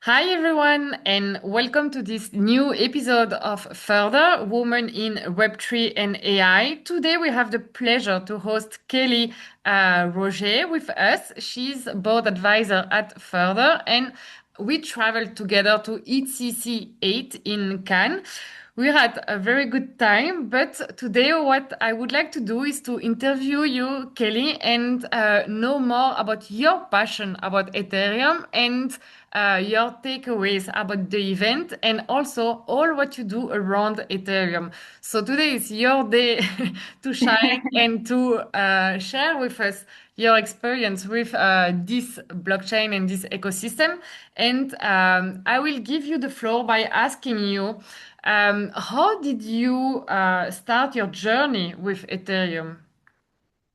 Hi everyone, and welcome to this new episode of Furt'Her, Women in Web3 and AI. Today we have the pleasure to host Kelly Roegies with us. She's board advisor at Furt'Her, and we traveled together to ETHCC8 in Cannes. We had a very good time, but today what I would like to do is to interview you, Kelly, and know more about your passion about Ethereum and your takeaways about the event and also all what you do around Ethereum. So today is your day to shine and to share with us your experience with this blockchain and this ecosystem. And I will give you the floor by asking you, how did you start your journey with Ethereum?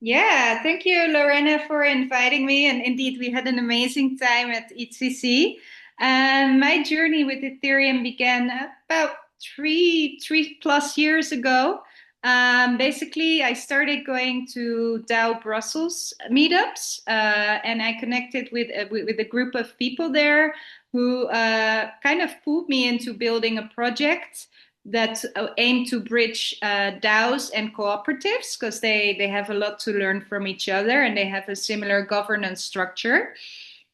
Yeah, thank you, Lorena, for inviting me. And indeed, we had an amazing time at ETHCC. My journey with Ethereum began about three plus years ago. Basically, I started going to DAO Brussels meetups, and I connected with a group of people there who kind of pulled me into building a project that aim to bridge DAOs and cooperatives because they have a lot to learn from each other and they have a similar governance structure.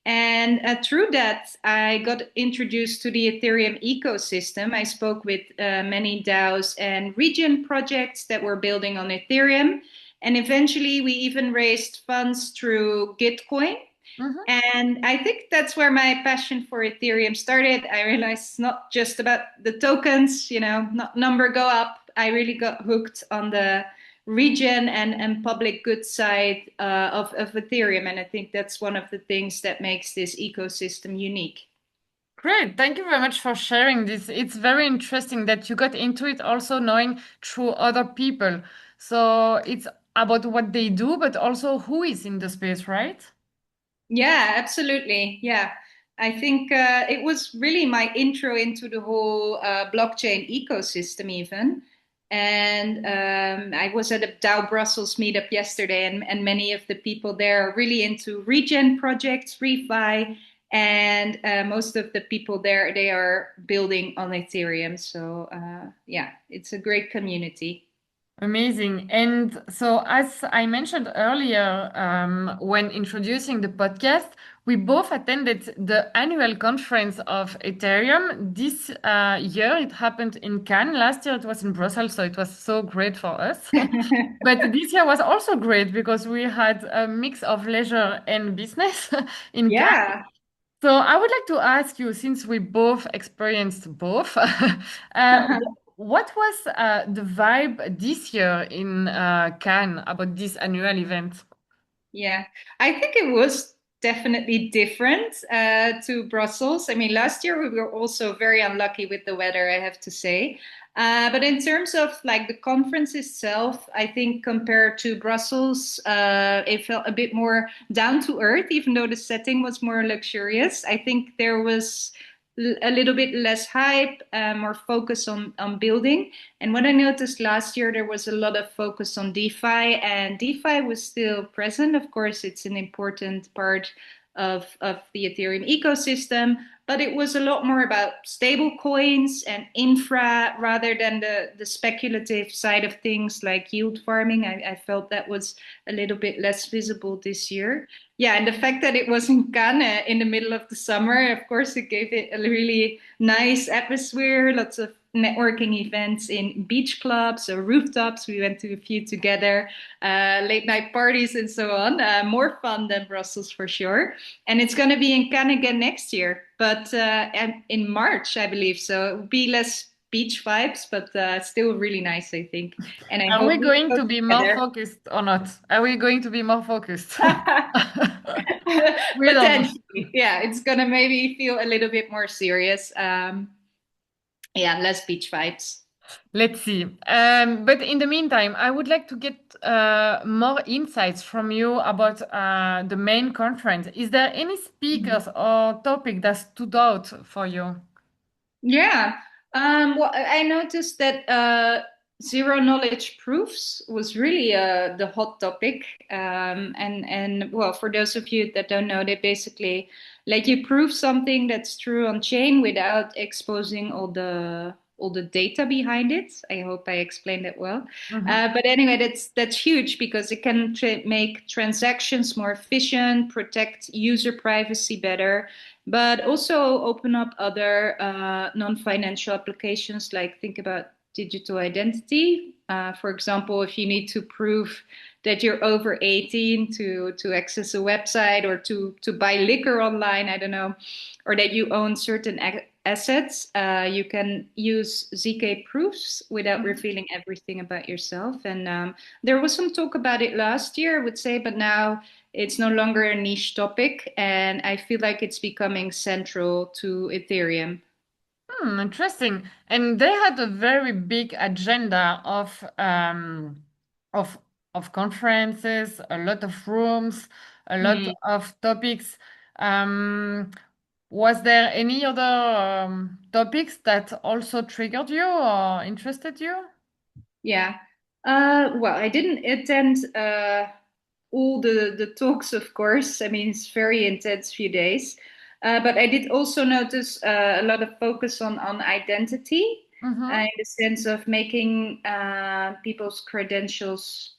And through that, I got introduced to the Ethereum ecosystem. I spoke with many DAOs and region projects that were building on Ethereum. And eventually, we even raised funds through Gitcoin. Mhm. And I think that's where my passion for Ethereum started. I realized it's not just about the tokens, not number go up. I really got hooked on the region and public good side of Ethereum. And I think that's one of the things that makes this ecosystem unique. Great. Thank you very much for sharing this. It's very interesting that you got into it also knowing through other people. So it's about what they do, but also who is in the space, right? Yeah, absolutely. Yeah. I think it was really my intro into the whole blockchain ecosystem, even. And I was at a DAO Brussels meetup yesterday, and many of the people there are really into regen projects, refi, and most of the people there they are building on Ethereum. So yeah, it's a great community. Amazing. And so, as I mentioned earlier, when introducing the podcast, we both attended the annual conference of Ethereum. This year, it happened in Cannes. Last year, it was in Brussels, so it was so great for us. But this year was also great because we had a mix of leisure and business in Cannes. Yeah. So I would like to ask you, since we both experienced both, what was the vibe this year in Cannes about this annual event? Yeah, I think it was definitely different to Brussels. I mean, last year we were also very unlucky with the weather, I have to say. But in terms of like the conference itself, I think compared to Brussels, it felt a bit more down to earth, even though the setting was more luxurious. I think there was a little bit less hype, more focus on building. And what I noticed last year, there was a lot of focus on DeFi, and DeFi was still present. Of course, it's an important part of the Ethereum ecosystem, but it was a lot more about stable coins and infra rather than the speculative side of things like yield farming. I felt that was a little bit less visible this year. Yeah, and the fact that it was in Cannes in the middle of the summer, of course, it gave it a really nice atmosphere, lots of networking events in beach clubs or rooftops. We went to a few together, late night parties and so on. More fun than Brussels for sure. And it's going to be in Cannes again next year, but in March, I believe. So it will be less beach vibes, but still really nice, I think. And I Are we hope we going go to be more together. focused or not? Are we going to be more focused? We don't know. Potentially, yeah, it's gonna maybe feel a little bit more serious. Yeah, less beach vibes. Let's see. But in the meantime, I would like to get more insights from you about the main conference. Is there any speakers or topic that stood out for you? Yeah. Well, I noticed that zero knowledge proofs was really the hot topic. And well, for those of you that don't know, they basically let you prove something that's true on chain without exposing all the data behind it. I hope I explained it well. Mhm. But anyway, that's huge because it can make transactions more efficient, protect user privacy better, but also open up other non-financial applications. Like think about digital identity. For example, if you need to prove that you're over 18 to access a website or to buy liquor online, I don't know, or that you own certain assets, you can use ZK proofs without Mhm. revealing everything about yourself. And there was some talk about it last year, I would say, but now it's no longer a niche topic, and I feel like it's becoming central to Ethereum. Interesting. And they had a very big agenda of of conferences, a lot of rooms, a lot Hmm. of topics. Um, was there any other topics that also triggered you or interested you? Yeah. Well, I didn't attend all the talks, of course. I mean, it's very intense few days. But I did also notice a lot of focus on identity Mm-hmm. in the sense of making people's credentials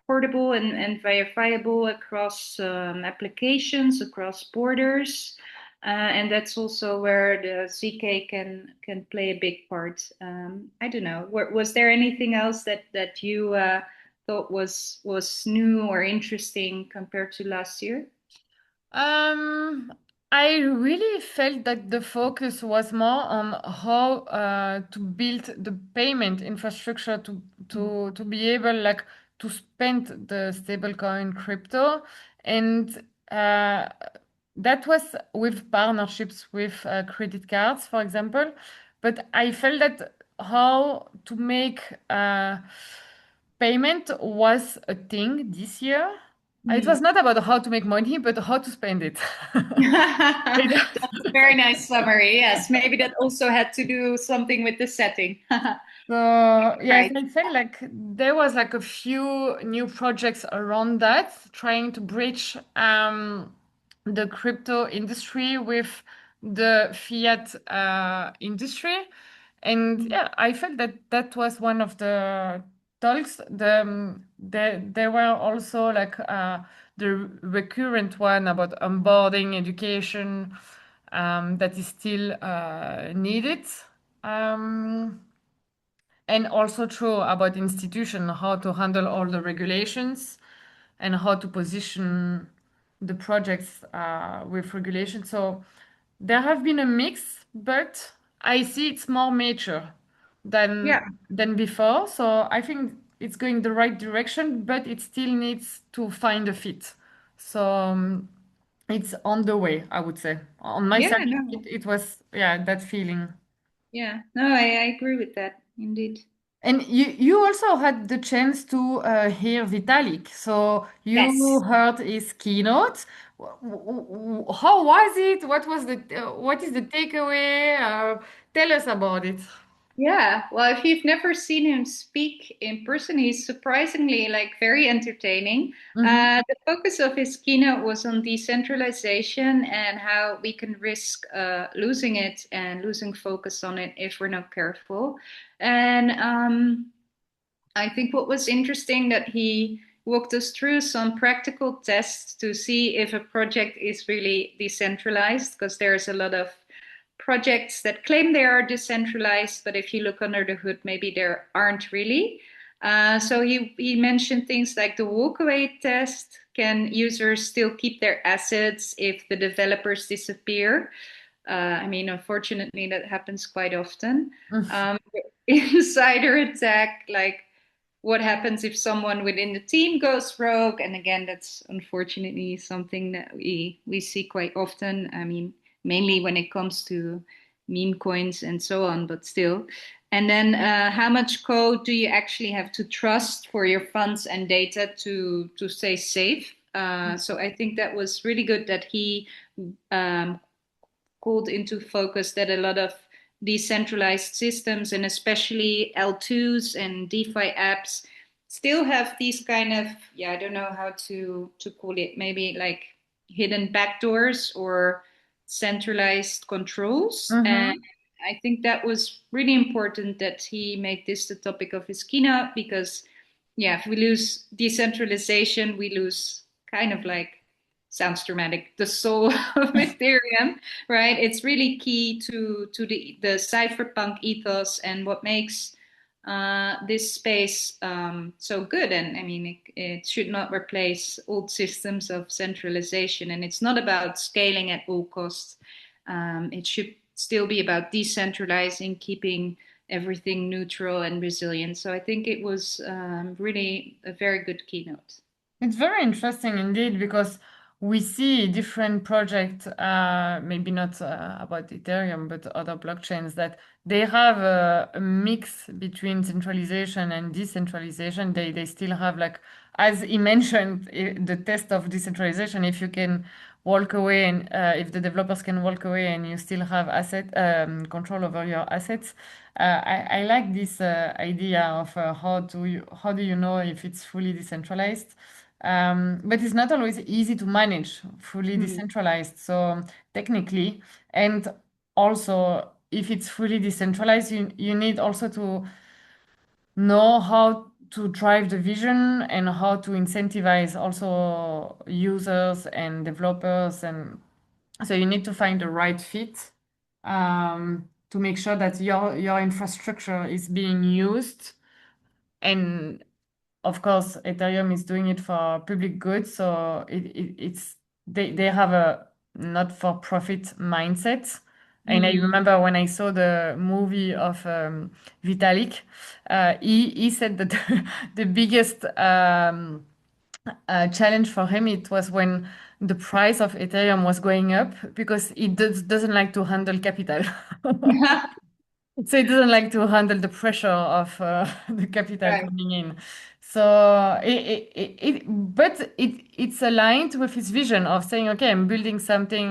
portable and verifiable across applications, across borders. And that's also where the ZK can play a big part. I don't know. Was there anything else that you thought was new or interesting compared to last year? Um, I really felt that the focus was more on how to build the payment infrastructure to be able like to spend the stablecoin crypto, and that was with partnerships with credit cards, for example. But I felt that how to make payment was a thing this year. It was Hmm. not about how to make money, but how to spend it. That's a very nice summary. Yes, maybe that also had to do something with the setting. So yes, Right. I felt like there was like a few new projects around that, trying to bridge the crypto industry with the fiat industry. And yeah, I felt that that was one of the talks. There were also like the recurrent one about onboarding education that is still needed. Um, and also true about institution, how to handle all the regulations and how to position the projects with regulation. So there have been a mix, but I see it's more mature Yeah. than before. So I think it's going the right direction, but it still needs to find a fit. So it's on the way, I would say. On my Yeah. side, No. it was, yeah, that feeling. Yeah. No, I agree with that. Indeed. And you also had the chance to hear Vitalik. So you Yes. heard his keynote. How was it? What is the takeaway? Tell us about it. Yeah, well, if you've never seen him speak in person, he's surprisingly like very entertaining. Mm-hmm. The focus of his keynote was on decentralization and how we can risk losing it and losing focus on it if we're not careful. And I think what was interesting that he walked us through some practical tests to see if a project is really decentralized, because there's a lot of projects that claim they are decentralized, but if you look under the hood, maybe there aren't really. So he mentioned things like the walkaway test. Can users still keep their assets if the developers disappear? I mean, unfortunately, that happens quite often. Um, insider attack, like what happens if someone within the team goes rogue? And again, that's unfortunately something that we see quite often. I mean, mainly when it comes to meme coins and so on, but still. And then, how much code do you actually have to trust for your funds and data to stay safe? So I think that was really good that he um, called into focus that a lot of decentralized systems, and especially L2s and DeFi apps still have these kind of, yeah, I don't know how to call it, maybe like hidden backdoors or centralized controls. And Mm-hmm. I think that was really important that he made this the topic of his keynote because, yeah, if we lose decentralization, we lose kind of like, sounds dramatic, the soul of Ethereum, right? It's really key to the cypherpunk ethos and what makes this space so good. And I mean, it should not replace old systems of centralization. And it's not about scaling at all costs. It should still be about decentralizing, keeping everything neutral and resilient. So I think it was really a very good keynote. It's very interesting indeed because we see different projects, maybe not about Ethereum, but other blockchains that they have a mix between centralization and decentralization. They still have like, as he mentioned, the test of decentralization. If you can walk away and if the developers can walk away and you still have asset control over your assets, I like this idea of how do you know if it's fully decentralized. But it's not always easy to manage fully Mm. decentralized. So technically, and also if it's fully decentralized, you need also to know how to drive the vision and how to incentivize also users and developers. And so you need to find the right fit to make sure that your infrastructure is being used. And of course, Ethereum is doing it for public good, so it's they have a not for profit mindset. And I Mm. remember when I saw the movie of Vitalik, he said that the biggest challenge for him it was when the price of Ethereum was going up because he doesn't like to handle capital. So it doesn't like to handle the pressure of the capital Right. coming in. So but it's aligned with his vision of saying, okay, I'm building something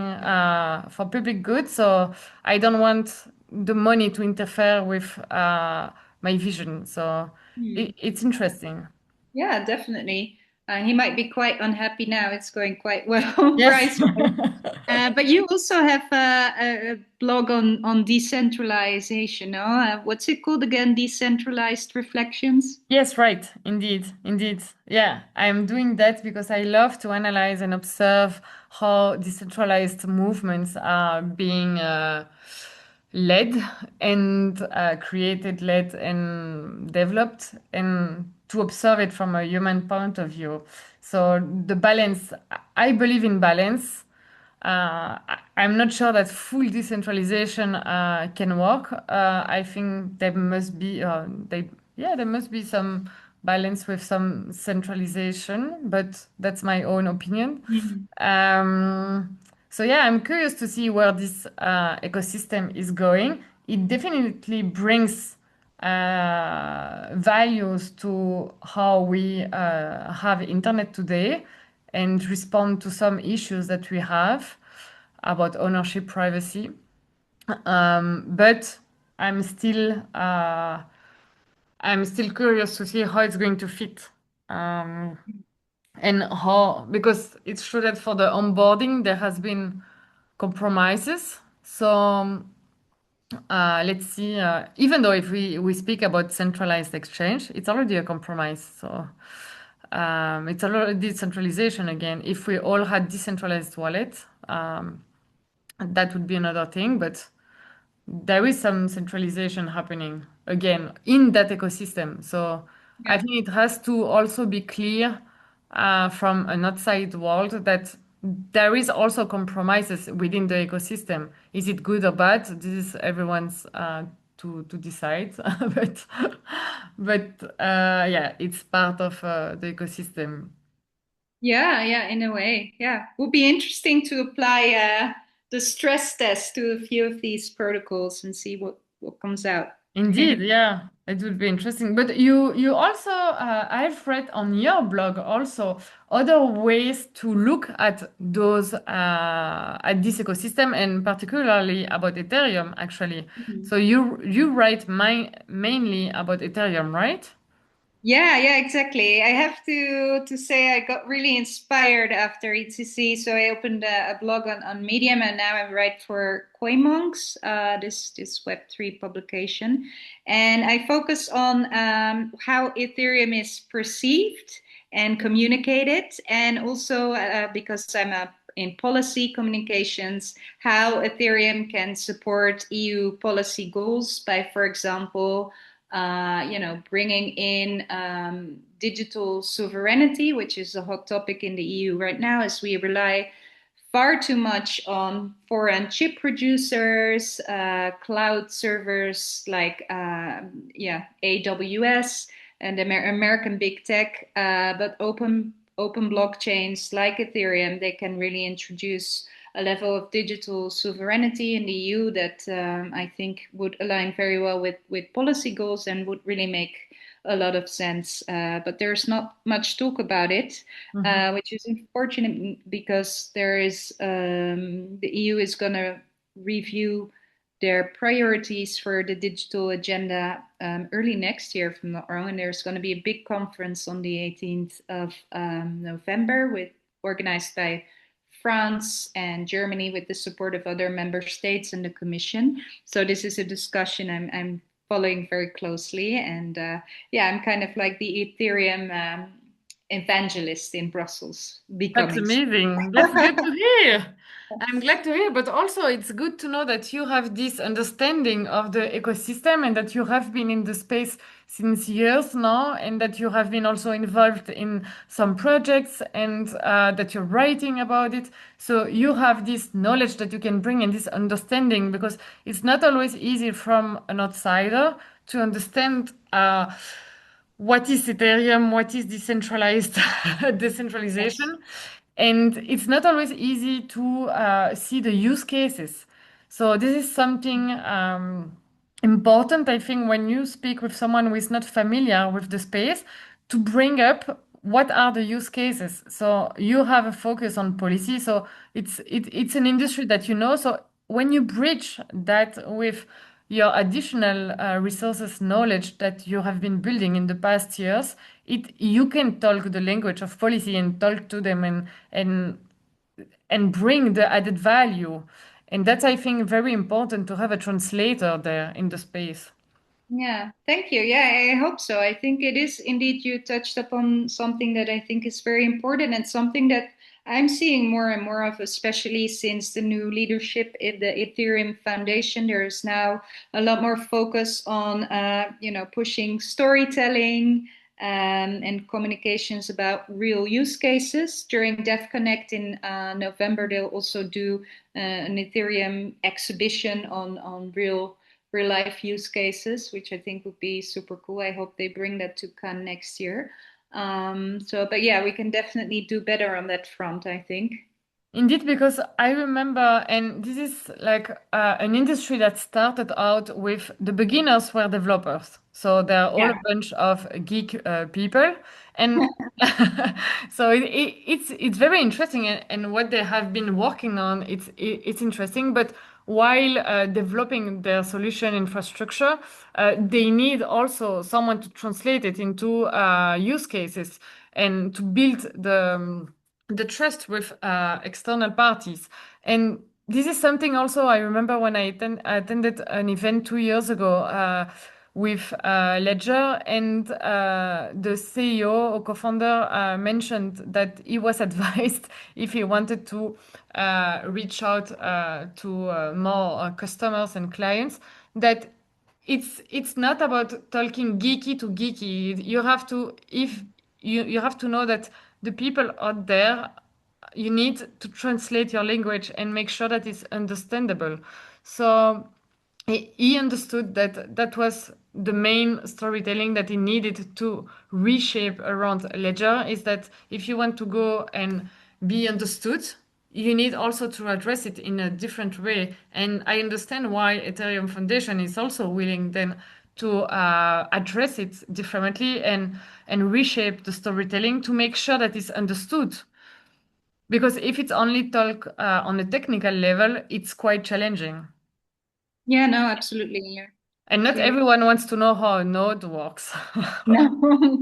for public good, so I don't want the money to interfere with my vision. So Mm. it's interesting. Yeah, definitely. He might be quite unhappy now. It's going quite well Yes. price-wise. But you also have a blog on decentralization, no? What's it called again? Decentralized Reflections? Yes, right. Indeed. Indeed. Yeah, I'm doing that because I love to analyze and observe how decentralized movements are being led and created, led and developed, and to observe it from a human point of view. So the balance, I believe in balance. I'm not sure that full decentralization can work. I think there must be there must be some balance with some centralization, but that's my own opinion. Mm. So yeah, I'm curious to see where this ecosystem is going. It definitely brings values to how we have internet today and respond to some issues that we have about ownership privacy. But I'm still uh, I'm still curious to see how it's going to fit. Um, and how, because it's true that for the onboarding there has been compromises. So let's see. Even though if we speak about centralized exchange, it's already a compromise. So it's already decentralization again. If we all had decentralized wallet, that would be another thing. But there is some centralization happening again in that ecosystem. So I Yeah. think it has to also be clear from an outside world that there is also compromises within the ecosystem. Is it good or bad? This is everyone's to decide. But yeah, it's part of the ecosystem. Yeah, yeah, in a way. Yeah. Would be interesting to apply the stress test to a few of these protocols and see what comes out. Indeed, yeah. It would be interesting. But you also, I've read on your blog also other ways to look at those at this ecosystem and particularly about Ethereum actually. Mhm. So you write mainly about Ethereum, right? Yeah, yeah, exactly. I have to say I got really inspired after ETHCC, so I opened a blog on Medium, and now I write for Coinmonks, this Web3 publication, and I focus on how Ethereum is perceived and communicated, and also because I'm in policy communications, how Ethereum can support EU policy goals by, for example, bringing in digital sovereignty, which is a hot topic in the EU right now, as we rely far too much on foreign chip producers, cloud servers like AWS and American big tech, but open blockchains like Ethereum, they can really introduce a level of digital sovereignty in the EU that I think would align very well with policy goals and would really make a lot of sense. But there's not much talk about it, Mhm. which is unfortunate because the EU is going to review their priorities for the digital agenda early next year, if I'm not wrong. And there's going to be a big conference on the 18th of November organized by France and Germany with the support of other member states and the Commission. So this is a discussion I'm following very closely, and yeah, I'm kind of like the Ethereum evangelist in Brussels, That's becoming. amazing. That's good to hear. I'm glad to hear, but also it's good to know that you have this understanding of the ecosystem and that you have been in the space since years now, and that you have been also involved in some projects and that you're writing about it. So you have this knowledge that you can bring and this understanding because it's not always easy from an outsider to understand. What is Ethereum, what is decentralized Yes. decentralization. And it's not always easy to see the use cases. So this is something important, I think, when you speak with someone who is not familiar with the space, to bring up what are the use cases. So you have a focus on policy. So it's an industry that you know. So when you bridge that with your additional resources knowledge that you have been building in the past years, it you can talk the language of policy and talk to them and bring the added value. And that's, I think, very important to have a translator there in the space. Yeah, thank you. Yeah, I hope so. I think it is indeed, you touched upon something that I think is very important and something that I'm seeing more and more of, especially since the new leadership in the Ethereum Foundation. There is now a lot more focus on, pushing storytelling and communications about real use cases. During DevConnect Connect in November, they'll also do an Ethereum exhibition on real life use cases, which I think would be super cool. I hope they bring that to Cannes next year. But yeah, we can definitely do better on that front, I think. Indeed, because I remember, and this is like an industry that started out with the beginners were developers. So they're all a Yeah. bunch of geek people. And so it's very interesting. And what they have been working on, it's interesting. But while developing their solution infrastructure, they need also someone to translate it into use cases and to build the trust with external parties. And this is something also I remember when attended an event 2 years ago with Ledger, and the CEO or co-founder mentioned that he was advised if he wanted to reach out to more customers and clients that it's not about talking geeky to geeky. You have to if you have to know that the people out there, you need to translate your language and make sure that it's understandable. So he understood that that was the main storytelling that he needed to reshape around Ledger, is that if you want to go and be understood, you need also to address it in a different way. And I understand why Ethereum Foundation is also willing then to address it differently and reshape the storytelling to make sure that it's understood. Because if it's only talk on a technical level, it's quite challenging. Yeah, no, absolutely. Yeah. And not Clearly. everyone wants to know how a node works. No,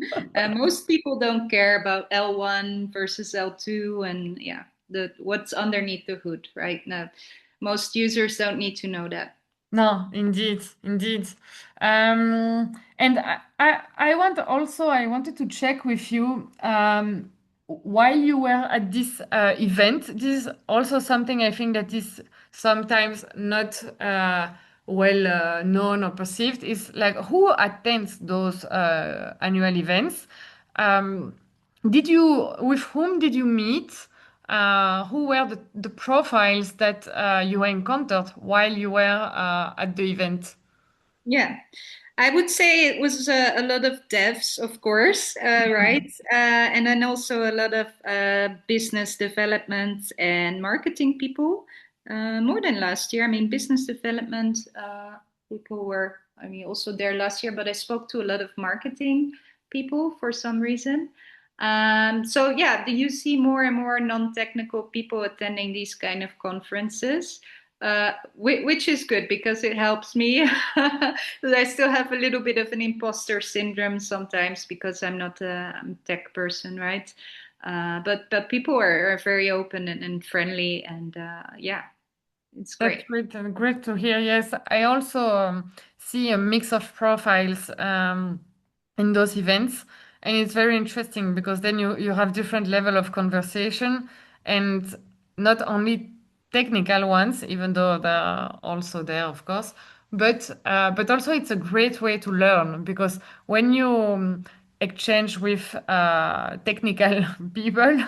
most people don't care about L1 versus L2 and yeah, the what's underneath the hood, right? No, most users don't need to know that. No, indeed, indeed. And I wanted to check with you while you were at this event. This is also something I think that is sometimes not well known or perceived. Is like who attends those annual events? Um, with whom did you meet? Who were the profiles that you encountered while you were at the event? Yeah, I would say it was a lot of devs, of course, right? And then also a lot of business development and marketing people, more than last year. I mean, business development people were, I mean, also there last year, but I spoke to a lot of marketing people for some reason. So yeah, do you see more and more non-technical people attending these kind of conferences? Which is good because it helps me. I still have a little bit of an imposter syndrome sometimes because I'm not I'm a tech person, right? But people are very open and friendly, and yeah, it's That's great. great and great to hear. Yes, I also see a mix of profiles in those events, and it's very interesting because then you have different level of conversation and not only technical ones, even though they are also there, of course, but also it's a great way to learn because when you exchange with technical people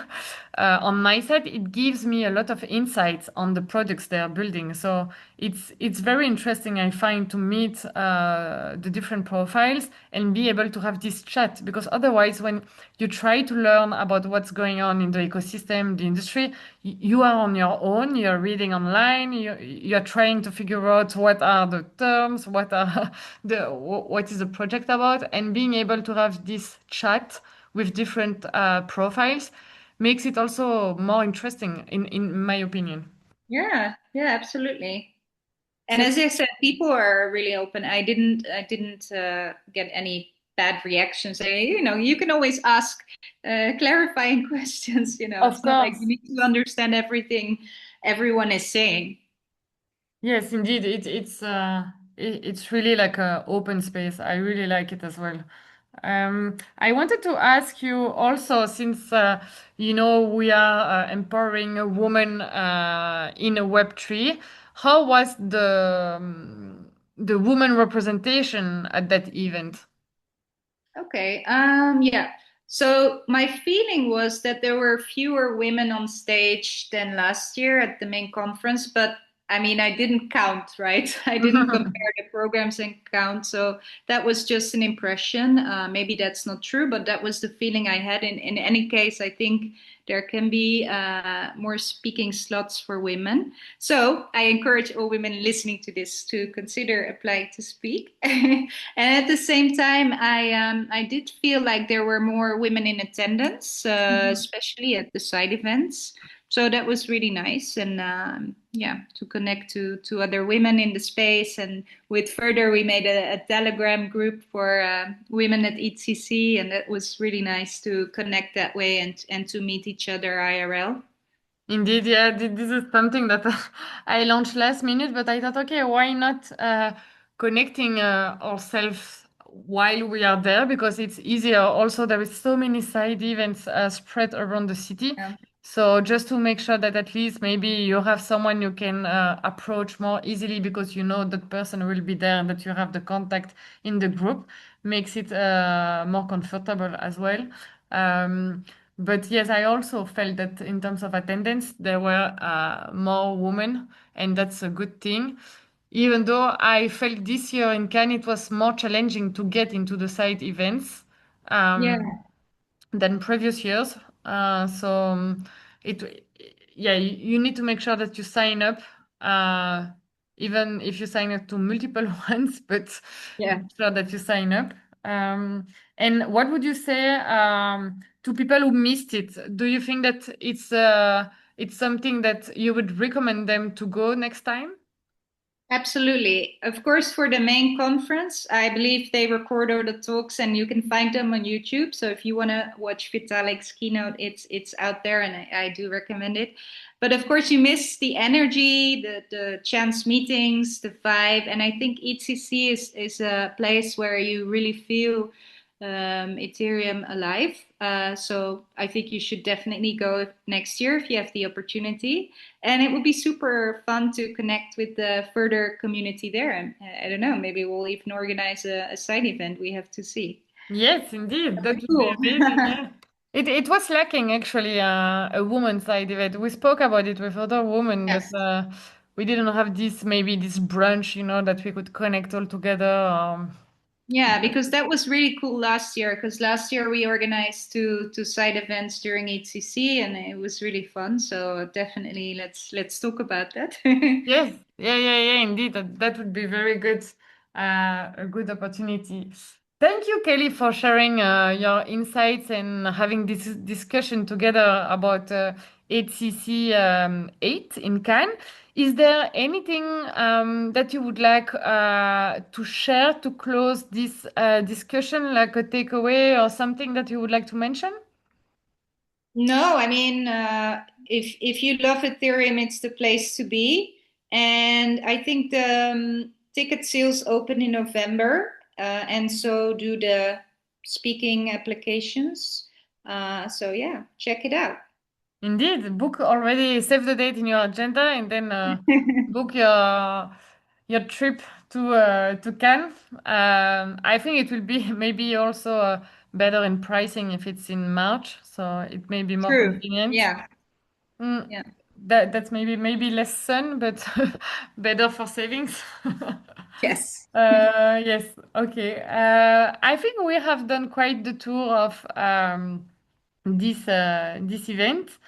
on my side, it gives me a lot of insights on the products they are building. So it's very interesting, I find, to meet the different profiles and be able to have this chat because otherwise, when you try to learn about what's going on in the ecosystem, the industry, you are on your own. You're reading online. You're trying to figure out what are the terms, what is the project about, and being able to have this chat with different profiles makes it also more interesting in my opinion. Yeah, yeah, absolutely. And So as I said, people are really open. I didn't get any bad reactions. You can always ask clarifying questions. of It's not like you course, need to understand everything everyone is saying. yes, indeed, it's really like a open space. I really like it as well. I wanted to ask you also, since we are empowering a woman in a Web3, how was the woman representation at that event? Okay. Yeah. So my feeling was that there were fewer women on stage than last year at the main conference, but I mean, I didn't count, right? I didn't compare the programs and count. So that was just an impression. Maybe that's not true, but that was the feeling I had. In any case, I think there can be more speaking slots for women. So I encourage all women listening to this to consider applying to speak. And at the same time, I did feel like there were more women in attendance, especially at the side events. So that was really nice, and yeah, to connect to other women in the space. And with Furt'Her, we made a Telegram group for women at ETHCC, and that was really nice to connect that way and to meet each other IRL. Indeed, yeah, this is something that I launched last minute, but I thought, okay, why not connecting ourselves while we are there because it's easier. Also, there is so many side events spread around the city. Yeah. So just to make sure that at least maybe you have someone you can approach more easily because you know that person will be there and that you have the contact in the group makes it more comfortable as well. Um, but yes, I also felt that in terms of attendance, there were more women, and that's a good thing. Even though I felt this year in Cannes it was more challenging to get into the side events um, Yeah. than previous years. So it, yeah, you need to make sure that you sign up. Uh, even if you sign up to multiple ones, but Yeah. make sure that you sign up. Um, and what would you say to people who missed it? Do you think that it's something that you would recommend them to go next time? Absolutely. Of course, for the main conference, I believe they record all the talks and you can find them on YouTube. So if you want to watch Vitalik's keynote, it's out there and I do recommend it. But of course, you miss the energy, the chance meetings, the vibe. And I think ETHCC is a place where you really feel Ethereum alive. So I think you should definitely go next year if you have the opportunity. And it would be super fun to connect with the Furt'Her community there. And I don't know, maybe we'll even organize a side event. We have to see. Yes, indeed. That would be Cool. amazing. Yeah. It was lacking actually a woman side event. We spoke about it with other women, but Yes. we didn't have this maybe this brunch, that we could connect all together. Yeah, because that was really cool last year. Because last year we organized two side events during ETHCC, and it was really fun. So definitely let's talk about that. Yes, yeah, indeed. That would be very good, a good opportunity. Thank you, Kelly, for sharing your insights and having this discussion together about HCC 8 in Cannes. Is there anything that you would like to share to close this discussion, like a takeaway or something that you would like to mention? No, I mean, if you love Ethereum, it's the place to be. And I think the ticket sales open in November, and so do the speaking applications. So yeah, check it out. Indeed, book already, save the date in your agenda, and then book your trip to Cannes. I think it will be maybe also better in pricing if it's in March, so it may be more True. convenient. Yeah. Mm, Yeah. that's maybe less sun, but better for savings. Yes. Yes, okay. I think we have done quite the tour of this event.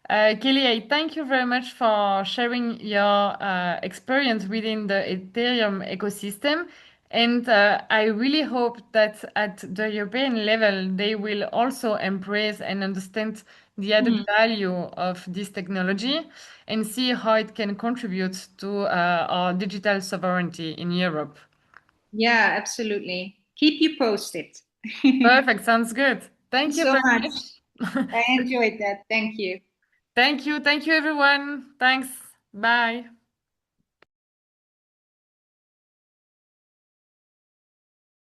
Kelly, I thank you very much for sharing your experience within the Ethereum ecosystem. And I really hope that at the European level, they will also embrace and understand the added Hmm. value of this technology and see how it can contribute to our digital sovereignty in Europe. Yeah, absolutely. Keep you posted. Thank Perfect, sounds good. you Thank you so very much. much. I enjoyed that. Thank you. Thank you, everyone. Thanks. Bye.